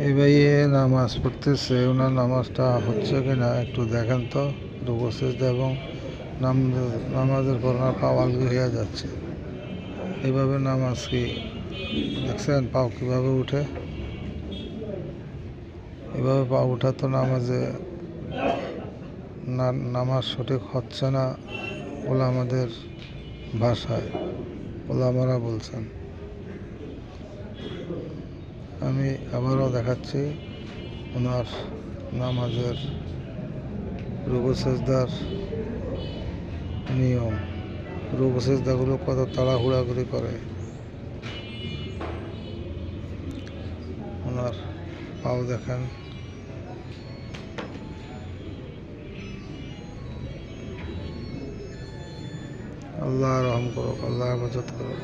এই ভাইয়ে নামাজ পড়তেছে, ওনার নামাজটা হচ্ছে কিনা একটু দেখেন তো। রুকু সিজদা এবং নামাজের পর ওনার পা আলগি হয়ে যাচ্ছে। এইভাবে নামাজ কি দেখছেন? পাও কীভাবে উঠে, এভাবে পা উঠা তো নামাজে নামাজ সঠিক হচ্ছে না বলে আমাদের ভাষায় ওলামারা বলছেন। আমি আবারও দেখাচ্ছি ওনার নামাজের রুকু সিজদার নিয়ম। রুকু সিজদাগুলো কত তাড়াহুড়াগুড়ি করে। ওনার পাও দেখেন। আল্লাহ রহম করুক, আল্লাহ হেফাজত করুক।